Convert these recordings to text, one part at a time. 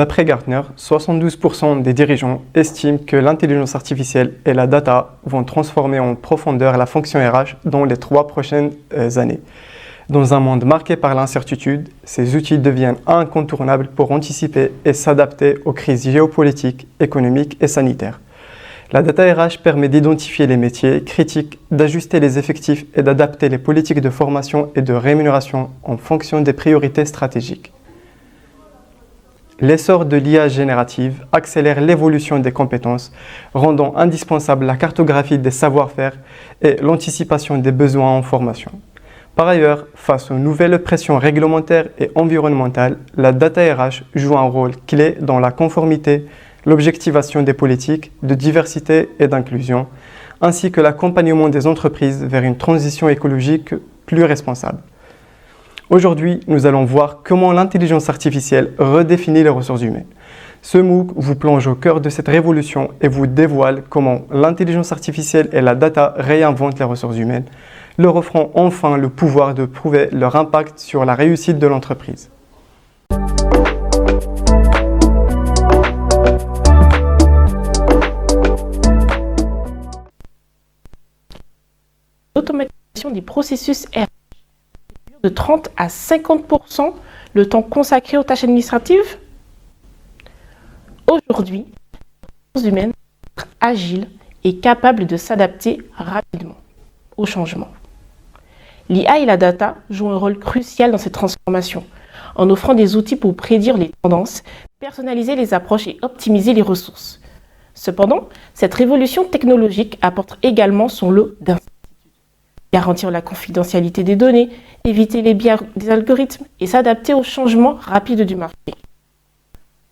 D'après Gartner, 72% des dirigeants estiment que l'intelligence artificielle et la data vont transformer en profondeur la fonction RH dans les 3 prochaines années. Dans un monde marqué par l'incertitude, ces outils deviennent incontournables pour anticiper et s'adapter aux crises géopolitiques, économiques et sanitaires. La data RH permet d'identifier les métiers critiques, d'ajuster les effectifs et d'adapter les politiques de formation et de rémunération en fonction des priorités stratégiques. L'essor de l'IA générative accélère l'évolution des compétences, rendant indispensable la cartographie des savoir-faire et l'anticipation des besoins en formation. Par ailleurs, face aux nouvelles pressions réglementaires et environnementales, la data RH joue un rôle clé dans la conformité, l'objectivation des politiques de diversité et d'inclusion, ainsi que l'accompagnement des entreprises vers une transition écologique plus responsable. Aujourd'hui, nous allons voir comment l'intelligence artificielle redéfinit les ressources humaines. Ce MOOC vous plonge au cœur de cette révolution et vous dévoile comment l'intelligence artificielle et la data réinventent les ressources humaines, leur offrant enfin le pouvoir de prouver leur impact sur la réussite de l'entreprise. L'automatisation des processus RH de 30 à 50% le temps consacré aux tâches administratives. Aujourd'hui, les ressources humaines sont agiles et capables de s'adapter rapidement aux changements. L'IA et la data jouent un rôle crucial dans cette transformation, en offrant des outils pour prédire les tendances, personnaliser les approches et optimiser les ressources. Cependant, cette révolution technologique apporte également son lot d'incertitudes. Garantir la confidentialité des données, éviter les biais des algorithmes et s'adapter aux changements rapides du marché.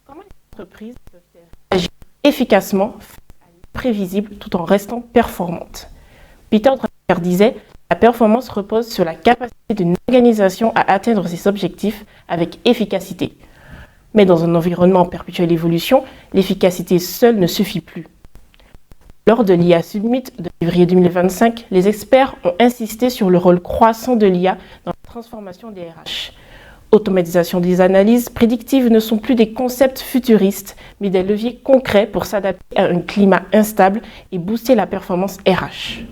Comment les entreprises peuvent-elles agir efficacement face à l'imprévisible tout en restant performantes? Peter Drucker disait « La performance repose sur la capacité d'une organisation à atteindre ses objectifs avec efficacité. » Mais dans un environnement en perpétuelle évolution, l'efficacité seule ne suffit plus. Lors de l'IA Summit de février 2025, les experts ont insisté sur le rôle croissant de l'IA dans la transformation des RH. Automatisation des analyses prédictives ne sont plus des concepts futuristes, mais des leviers concrets pour s'adapter à un climat instable et booster la performance RH.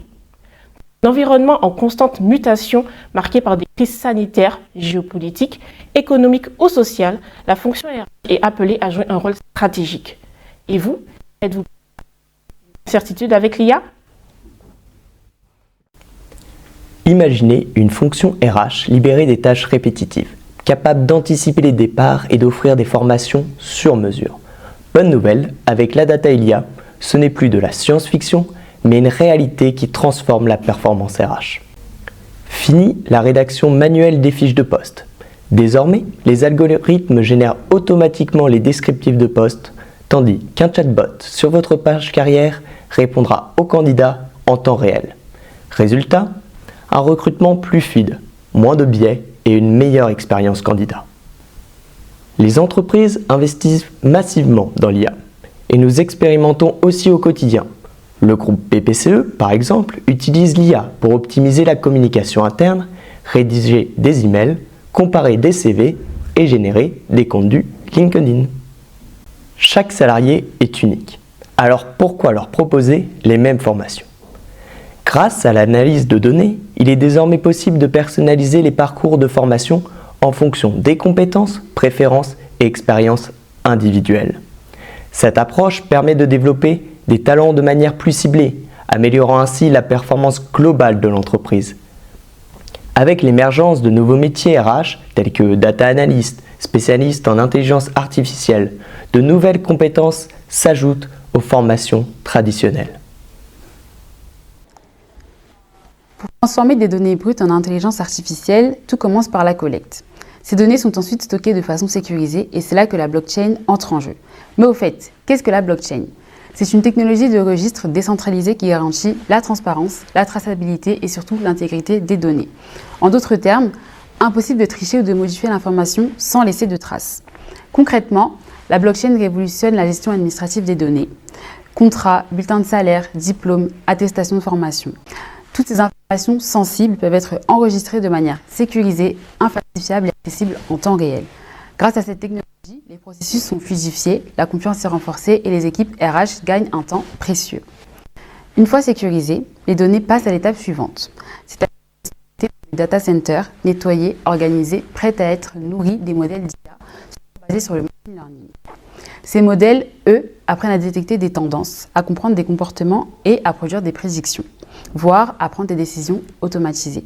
Un environnement en constante mutation, marqué par des crises sanitaires, géopolitiques, économiques ou sociales, la fonction RH est appelée à jouer un rôle stratégique. Et vous, êtes-vous certitude avec l'IA? Imaginez une fonction RH libérée des tâches répétitives, capable d'anticiper les départs et d'offrir des formations sur mesure. Bonne nouvelle, avec la data et l'IA, ce n'est plus de la science-fiction, mais une réalité qui transforme la performance RH. Fini la rédaction manuelle des fiches de poste. Désormais, les algorithmes génèrent automatiquement les descriptifs de poste, tandis qu'un chatbot sur votre page carrière répondra aux candidats en temps réel. Résultat, un recrutement plus fluide, moins de biais et une meilleure expérience candidat. Les entreprises investissent massivement dans l'IA et nous expérimentons aussi au quotidien. Le groupe BPCE, par exemple, utilise l'IA pour optimiser la communication interne, rédiger des emails, comparer des CV et générer des contenus LinkedIn. Chaque salarié est unique. Alors pourquoi leur proposer les mêmes formations? Grâce à l'analyse de données, il est désormais possible de personnaliser les parcours de formation en fonction des compétences, préférences et expériences individuelles. Cette approche permet de développer des talents de manière plus ciblée, améliorant ainsi la performance globale de l'entreprise. Avec l'émergence de nouveaux métiers RH tels que data analyst, spécialiste en intelligence artificielle, de nouvelles compétences s'ajoutent aux formations traditionnelles. Pour transformer des données brutes en intelligence artificielle, tout commence par la collecte. Ces données sont ensuite stockées de façon sécurisée et c'est là que la blockchain entre en jeu. Mais au fait, qu'est-ce que la blockchain? C'est une technologie de registre décentralisée qui garantit la transparence, la traçabilité et surtout l'intégrité des données. En d'autres termes, impossible de tricher ou de modifier l'information sans laisser de traces. Concrètement, la blockchain révolutionne la gestion administrative des données. Contrats, bulletins de salaire, diplômes, attestations de formation. Toutes ces informations sensibles peuvent être enregistrées de manière sécurisée, infalsifiable et accessible en temps réel. Grâce à cette technologie, les processus sont fluidifiés, la confiance est renforcée et les équipes RH gagnent un temps précieux. Une fois sécurisées, les données passent à l'étape suivante, c'est-à-dire les data centers nettoyés, organisés, prêts à être nourris des modèles d'IA basés sur le machine learning. Ces modèles, eux, apprennent à détecter des tendances, à comprendre des comportements et à produire des prédictions, voire à prendre des décisions automatisées.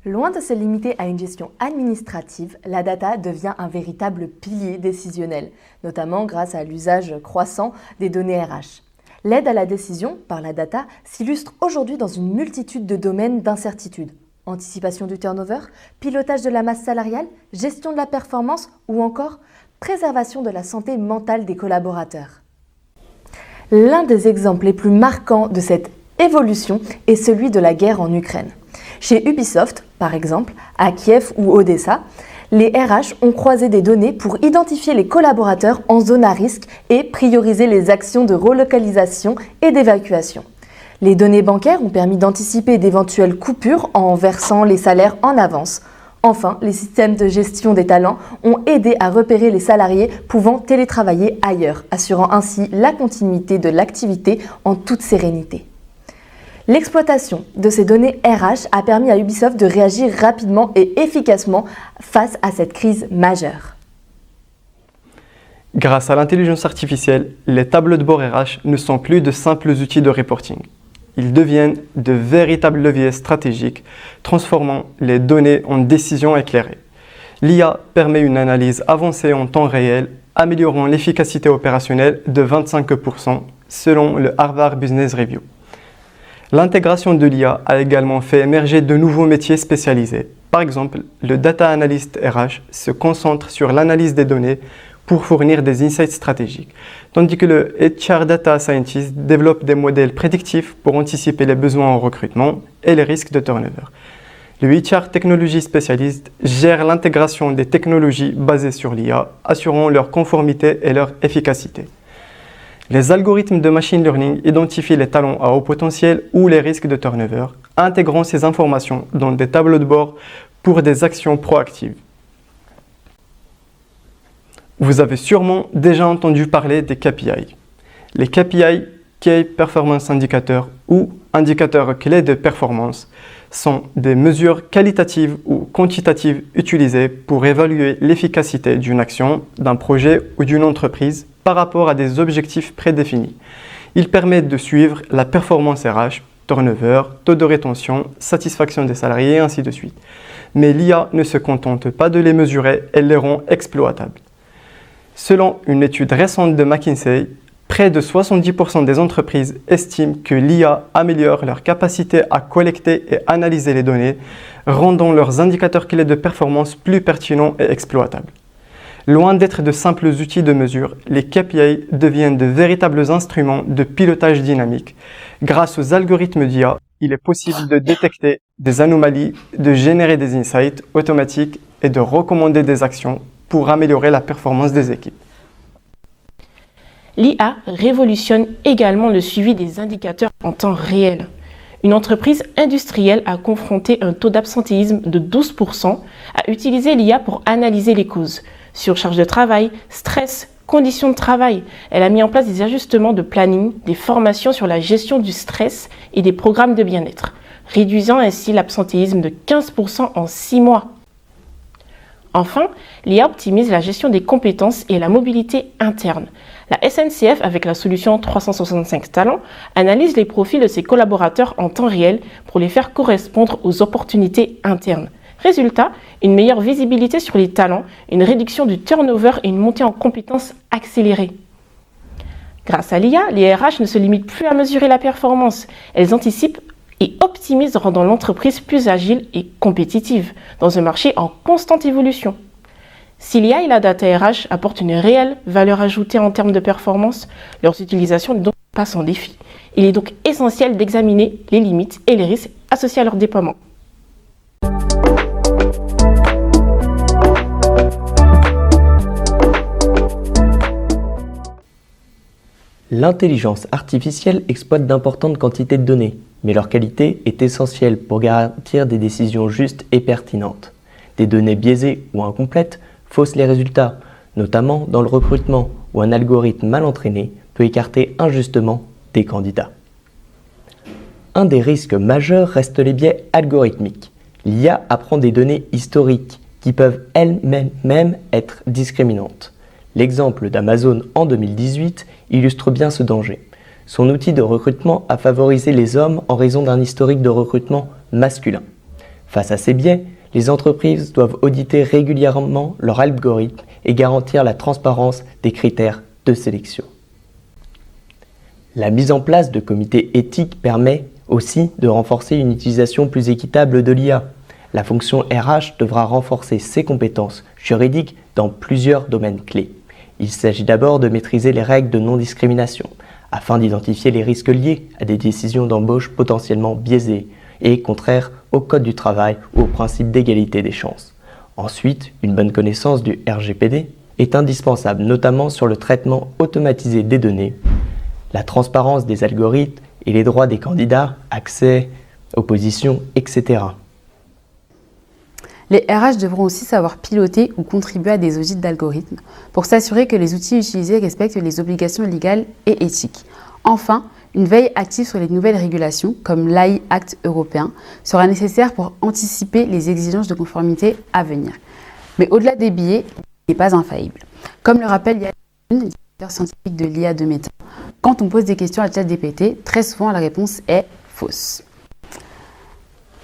Loin de se limiter à une gestion administrative, la data devient un véritable pilier décisionnel, notamment grâce à l'usage croissant des données RH. L'aide à la décision par la data s'illustre aujourd'hui dans une multitude de domaines d'incertitude. Anticipation du turnover, pilotage de la masse salariale, gestion de la performance ou encore préservation de la santé mentale des collaborateurs. L'un des exemples les plus marquants de cette évolution est celui de la guerre en Ukraine. Chez Ubisoft, par exemple, à Kiev ou Odessa, les RH ont croisé des données pour identifier les collaborateurs en zone à risque et prioriser les actions de relocalisation et d'évacuation. Les données bancaires ont permis d'anticiper d'éventuelles coupures en versant les salaires en avance. Enfin, les systèmes de gestion des talents ont aidé à repérer les salariés pouvant télétravailler ailleurs, assurant ainsi la continuité de l'activité en toute sérénité. L'exploitation de ces données RH a permis à Ubisoft de réagir rapidement et efficacement face à cette crise majeure. Grâce à l'intelligence artificielle, les tableaux de bord RH ne sont plus de simples outils de reporting. Ils deviennent de véritables leviers stratégiques, transformant les données en décisions éclairées. L'IA permet une analyse avancée en temps réel, améliorant l'efficacité opérationnelle de 25% selon le Harvard Business Review. L'intégration de l'IA a également fait émerger de nouveaux métiers spécialisés. Par exemple, le data analyst RH se concentre sur l'analyse des données pour fournir des insights stratégiques, tandis que le HR Data Scientist développe des modèles prédictifs pour anticiper les besoins en recrutement et les risques de turnover. Le HR Technology Specialist gère l'intégration des technologies basées sur l'IA, assurant leur conformité et leur efficacité. Les algorithmes de machine learning identifient les talents à haut potentiel ou les risques de turnover, intégrant ces informations dans des tableaux de bord pour des actions proactives. Vous avez sûrement déjà entendu parler des KPI. Les KPI, Key Performance Indicators ou indicateurs clés de performance, sont des mesures qualitatives ou quantitatives utilisées pour évaluer l'efficacité d'une action, d'un projet ou d'une entreprise par rapport à des objectifs prédéfinis. Ils permettent de suivre la performance RH, turnover, taux de rétention, satisfaction des salariés et ainsi de suite. Mais l'IA ne se contente pas de les mesurer, elle les rend exploitables. Selon une étude récente de McKinsey, près de 70% des entreprises estiment que l'IA améliore leur capacité à collecter et analyser les données, rendant leurs indicateurs clés de performance plus pertinents et exploitables. Loin d'être de simples outils de mesure, les KPI deviennent de véritables instruments de pilotage dynamique. Grâce aux algorithmes d'IA, il est possible de détecter des anomalies, de générer des insights automatiques et de recommander des actions pour améliorer la performance des équipes. L'IA révolutionne également le suivi des indicateurs en temps réel. Une entreprise industrielle a confronté un taux d'absentéisme de 12%, a utilisé l'IA pour analyser les causes. Surcharge de travail, stress, conditions de travail. Elle a mis en place des ajustements de planning, des formations sur la gestion du stress et des programmes de bien-être, réduisant ainsi l'absentéisme de 15% en 6 mois. Enfin, l'IA optimise la gestion des compétences et la mobilité interne. La SNCF, avec la solution 365 Talents, analyse les profils de ses collaborateurs en temps réel pour les faire correspondre aux opportunités internes. Résultat, une meilleure visibilité sur les talents, une réduction du turnover et une montée en compétences accélérée. Grâce à l'IA, les RH ne se limitent plus à mesurer la performance. Elles anticipent et optimisent, rendant l'entreprise plus agile et compétitive dans un marché en constante évolution. Si l'IA et la data RH apportent une réelle valeur ajoutée en termes de performance, leur utilisation n'est donc pas sans défi. Il est donc essentiel d'examiner les limites et les risques associés à leur déploiement. L'intelligence artificielle exploite d'importantes quantités de données, mais leur qualité est essentielle pour garantir des décisions justes et pertinentes. des données biaisées ou incomplètes faussent les résultats, notamment dans le recrutement où un algorithme mal entraîné peut écarter injustement des candidats. Un des risques majeurs reste les biais algorithmiques. L'IA apprend des données historiques qui peuvent elles-mêmes être discriminantes. L'exemple d'Amazon en 2018 illustre bien ce danger. Son outil de recrutement a favorisé les hommes en raison d'un historique de recrutement masculin. Face à ces biais, les entreprises doivent auditer régulièrement leur algorithme et garantir la transparence des critères de sélection. La mise en place de comités éthiques permet aussi de renforcer une utilisation plus équitable de l'IA. La fonction RH devra renforcer ses compétences juridiques dans plusieurs domaines clés. Il s'agit d'abord de maîtriser les règles de non-discrimination, afin d'identifier les risques liés à des décisions d'embauche potentiellement biaisées et contraires au code du travail ou au principe d'égalité des chances. Ensuite, une bonne connaissance du RGPD est indispensable, notamment sur le traitement automatisé des données, la transparence des algorithmes et les droits des candidats, accès aux positions, etc. Les RH devront aussi savoir piloter ou contribuer à des audits d'algorithmes pour s'assurer que les outils utilisés respectent les obligations légales et éthiques. Enfin, une veille active sur les nouvelles régulations, comme l'AI Act européen, sera nécessaire pour anticiper les exigences de conformité à venir. Mais au-delà des biais, il n'est pas infaillible. Comme le rappelle Yann, directeur scientifique de l'IA de Meta, quand on pose des questions à ChatGPT, très souvent la réponse est fausse.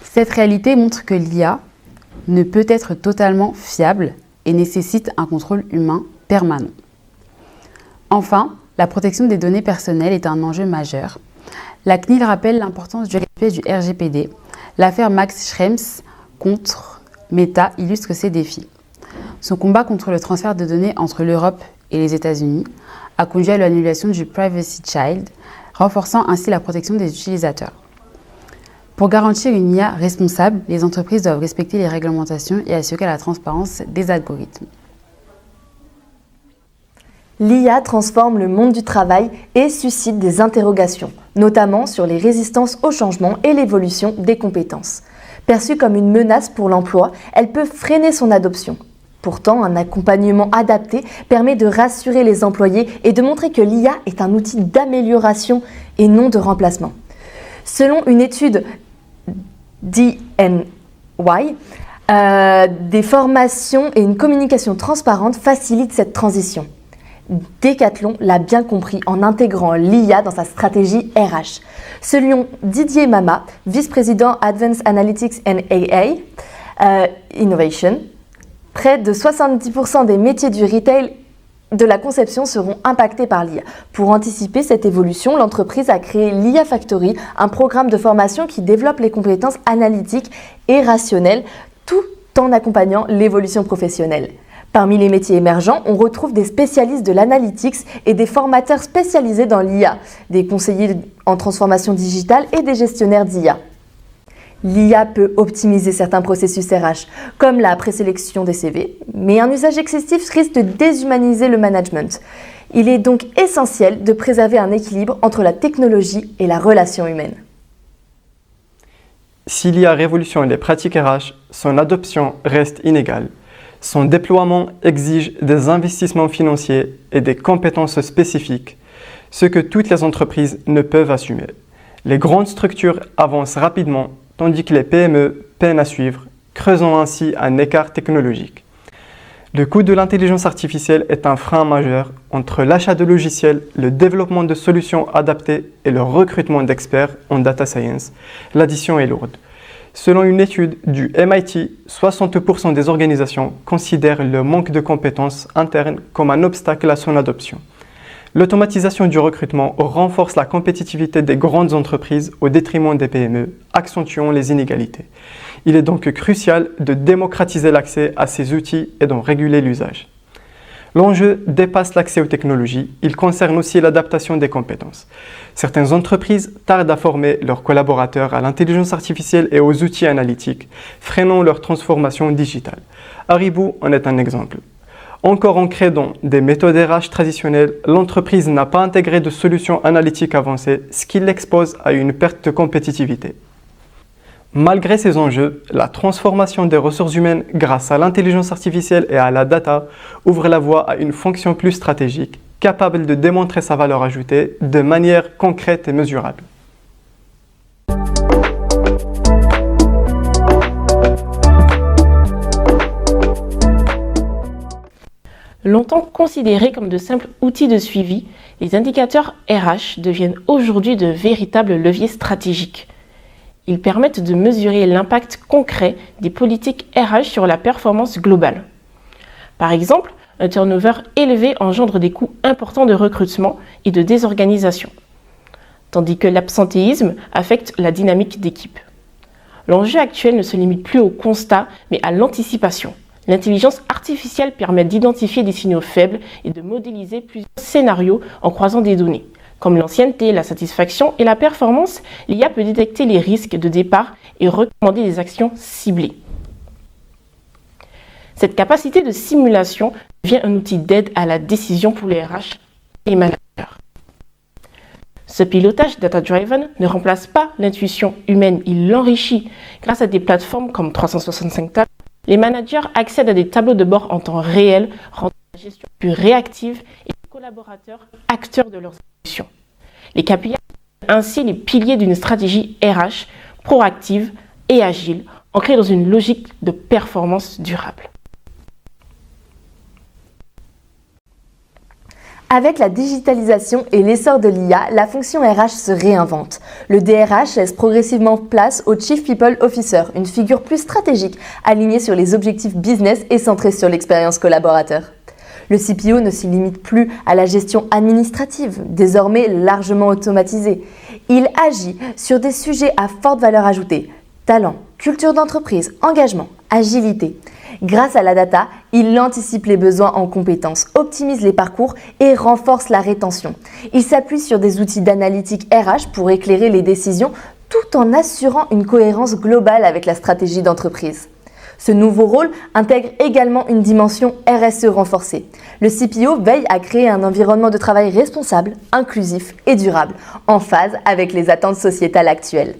Cette réalité montre que l'IA ne peut être totalement fiable et nécessite un contrôle humain permanent. Enfin, la protection des données personnelles est un enjeu majeur. La CNIL rappelle l'importance du respect du RGPD. L'affaire Max Schrems contre Meta illustre ces défis. Son combat contre le transfert de données entre l'Europe et les États-Unis a conduit à l'annulation du Privacy Shield, renforçant ainsi la protection des utilisateurs. Pour garantir une IA responsable, les entreprises doivent respecter les réglementations et assurer la transparence des algorithmes. L'IA transforme le monde du travail et suscite des interrogations, notamment sur les résistances au changement et l'évolution des compétences. Perçue comme une menace pour l'emploi, elle peut freiner son adoption. Pourtant, un accompagnement adapté permet de rassurer les employés et de montrer que l'IA est un outil d'amélioration et non de remplacement. Selon une étude d'EY, des formations et une communication transparente facilitent cette transition. Decathlon l'a bien compris en intégrant l'IA dans sa stratégie RH. Selon Didier Mama, vice-président Advanced Analytics and AI Innovation, près de 70% des métiers du retail de la conception seront impactés par l'IA. Pour anticiper cette évolution, l'entreprise a créé l'IA Factory, un programme de formation qui développe les compétences analytiques et rationnelles tout en accompagnant l'évolution professionnelle. Parmi les métiers émergents, on retrouve des spécialistes de l'analytics et des formateurs spécialisés dans l'IA, des conseillers en transformation digitale et des gestionnaires d'IA. L'IA peut optimiser certains processus RH, comme la présélection des CV, mais un usage excessif risque de déshumaniser le management. Il est donc essentiel de préserver un équilibre entre la technologie et la relation humaine. Si l'IA révolutionne les pratiques RH, son adoption reste inégale. Son déploiement exige des investissements financiers et des compétences spécifiques, ce que toutes les entreprises ne peuvent assumer. Les grandes structures avancent rapidement, tandis que les PME peinent à suivre, creusant ainsi un écart technologique. Le coût de l'intelligence artificielle est un frein majeur entre l'achat de logiciels, le développement de solutions adaptées et le recrutement d'experts en data science. L'addition est lourde. Selon une étude du MIT, 60% des organisations considèrent le manque de compétences internes comme un obstacle à son adoption. L'automatisation du recrutement renforce la compétitivité des grandes entreprises au détriment des PME, accentuant les inégalités. Il est donc crucial de démocratiser l'accès à ces outils et d'en réguler l'usage. L'enjeu dépasse l'accès aux technologies, il concerne aussi l'adaptation des compétences. Certaines entreprises tardent à former leurs collaborateurs à l'intelligence artificielle et aux outils analytiques, freinant leur transformation digitale. Haribo en est un exemple. Encore ancrée dans des méthodes RH traditionnelles, l'entreprise n'a pas intégré de solutions analytiques avancées, ce qui l'expose à une perte de compétitivité. Malgré ces enjeux, la transformation des ressources humaines grâce à l'intelligence artificielle et à la data ouvre la voie à une fonction plus stratégique, capable de démontrer sa valeur ajoutée de manière concrète et mesurable. Longtemps considérés comme de simples outils de suivi, les indicateurs RH deviennent aujourd'hui de véritables leviers stratégiques. Ils permettent de mesurer l'impact concret des politiques RH sur la performance globale. Par exemple, un turnover élevé engendre des coûts importants de recrutement et de désorganisation, tandis que l'absentéisme affecte la dynamique d'équipe. L'enjeu actuel ne se limite plus au constat, mais à l'anticipation. L'intelligence artificielle permet d'identifier des signaux faibles et de modéliser plusieurs scénarios en croisant des données. Comme l'ancienneté, la satisfaction et la performance, l'IA peut détecter les risques de départ et recommander des actions ciblées. Cette capacité de simulation devient un outil d'aide à la décision pour les RH et les managers. Ce pilotage data-driven ne remplace pas l'intuition humaine, il l'enrichit. Grâce à des plateformes comme 365 Talents, les managers accèdent à des tableaux de bord en temps réel, rendant la gestion plus réactive et les collaborateurs acteurs de leurs évolutions. Les KPI sont ainsi les piliers d'une stratégie RH proactive et agile, ancrée dans une logique de performance durable. Avec la digitalisation et l'essor de l'IA, la fonction RH se réinvente. Le DRH laisse progressivement place au Chief People Officer, une figure plus stratégique, alignée sur les objectifs business et centrée sur l'expérience collaborateur. Le CPO ne s'y limite plus à la gestion administrative, désormais largement automatisée. Il agit sur des sujets à forte valeur ajoutée: talent, culture d'entreprise, engagement, agilité. Grâce à la data, il anticipe les besoins en compétences, optimise les parcours et renforce la rétention. Il s'appuie sur des outils d'analytique RH pour éclairer les décisions tout en assurant une cohérence globale avec la stratégie d'entreprise. Ce nouveau rôle intègre également une dimension RSE renforcée. Le CPO veille à créer un environnement de travail responsable, inclusif et durable, en phase avec les attentes sociétales actuelles.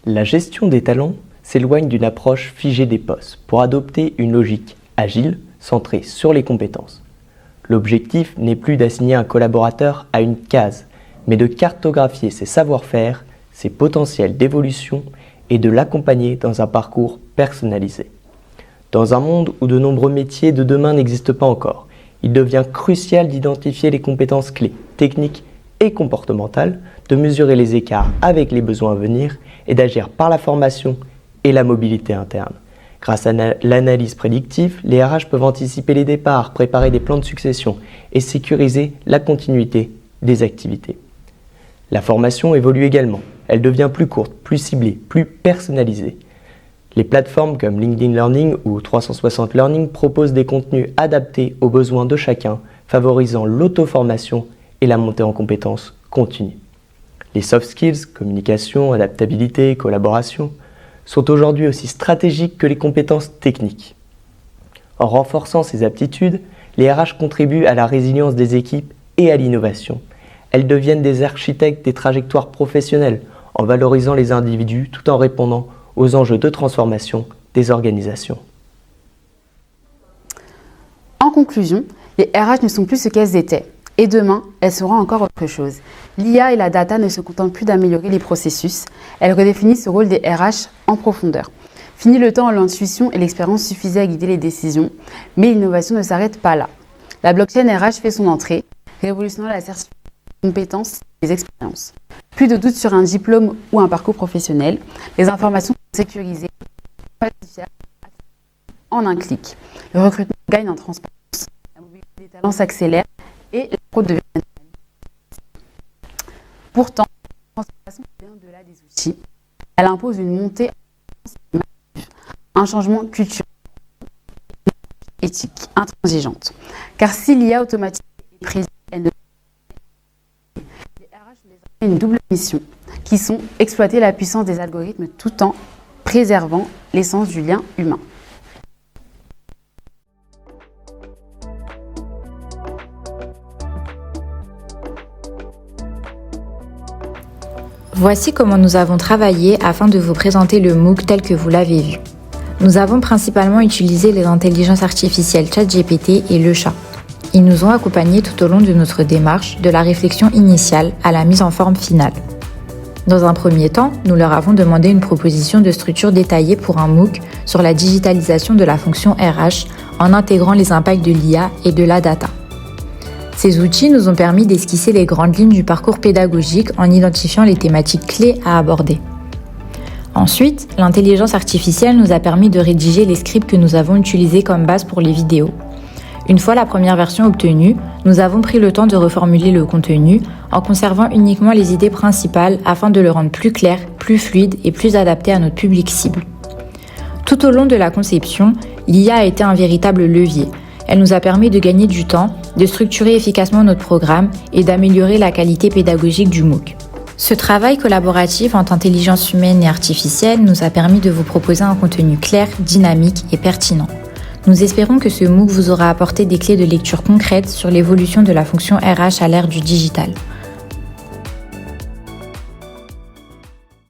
La gestion des talents s'éloigne d'une approche figée des postes pour adopter une logique agile centrée sur les compétences. L'objectif n'est plus d'assigner un collaborateur à une case, mais de cartographier ses savoir-faire, ses potentiels d'évolution et de l'accompagner dans un parcours personnalisé. Dans un monde où de nombreux métiers de demain n'existent pas encore, il devient crucial d'identifier les compétences clés, techniques et comportementales, de mesurer les écarts avec les besoins à venir et d'agir par la formation et la mobilité interne. Grâce à l'analyse prédictive, les RH peuvent anticiper les départs, préparer des plans de succession et sécuriser la continuité des activités. La formation évolue également. Elle devient plus courte, plus ciblée, plus personnalisée. Les plateformes comme LinkedIn Learning ou 360 Learning proposent des contenus adaptés aux besoins de chacun, favorisant l'auto-formation et la montée en compétences continue. Les soft skills, communication, adaptabilité, collaboration, sont aujourd'hui aussi stratégiques que les compétences techniques. En renforçant ces aptitudes, les RH contribuent à la résilience des équipes et à l'innovation. Elles deviennent des architectes des trajectoires professionnelles en valorisant les individus tout en répondant aux enjeux de transformation des organisations. En conclusion, les RH ne sont plus ce qu'elles étaient. Et demain, elles seront encore autre chose. L'IA et la data ne se contentent plus d'améliorer les processus, elles redéfinissent ce rôle des RH en profondeur. Fini le temps où l'intuition et l'expérience suffisaient à guider les décisions, mais l'innovation ne s'arrête pas là. La blockchain RH fait son entrée, révolutionnant la certification des compétences et des expériences. Plus de doute sur un diplôme ou un parcours professionnel, les informations sont sécurisées, falsifiables, en un clic. Le recrutement gagne en transparence, la mobilité des talents s'accélère et la fraude devient Pourtant, la transformation vient au-delà des outils. Elle impose une montée en un changement culturel, éthique, intransigeante. Car si l'IA automatique est prévisible, elle ne les RH ont une double mission, qui sont exploiter la puissance des algorithmes tout en préservant l'essence du lien humain. Voici comment nous avons travaillé afin de vous présenter le MOOC tel que vous l'avez vu. Nous avons principalement utilisé les intelligences artificielles ChatGPT et le chat. Ils nous ont accompagnés tout au long de notre démarche, de la réflexion initiale à la mise en forme finale. Dans un premier temps, nous leur avons demandé une proposition de structure détaillée pour un MOOC sur la digitalisation de la fonction RH en intégrant les impacts de l'IA et de la data. Ces outils nous ont permis d'esquisser les grandes lignes du parcours pédagogique en identifiant les thématiques clés à aborder. Ensuite, l'intelligence artificielle nous a permis de rédiger les scripts que nous avons utilisés comme base pour les vidéos. Une fois la première version obtenue, nous avons pris le temps de reformuler le contenu en conservant uniquement les idées principales afin de le rendre plus clair, plus fluide et plus adapté à notre public cible. Tout au long de la conception, l'IA a été un véritable levier. Elle nous a permis de gagner du temps, de structurer efficacement notre programme et d'améliorer la qualité pédagogique du MOOC. Ce travail collaboratif entre intelligence humaine et artificielle nous a permis de vous proposer un contenu clair, dynamique et pertinent. Nous espérons que ce MOOC vous aura apporté des clés de lecture concrètes sur l'évolution de la fonction RH à l'ère du digital.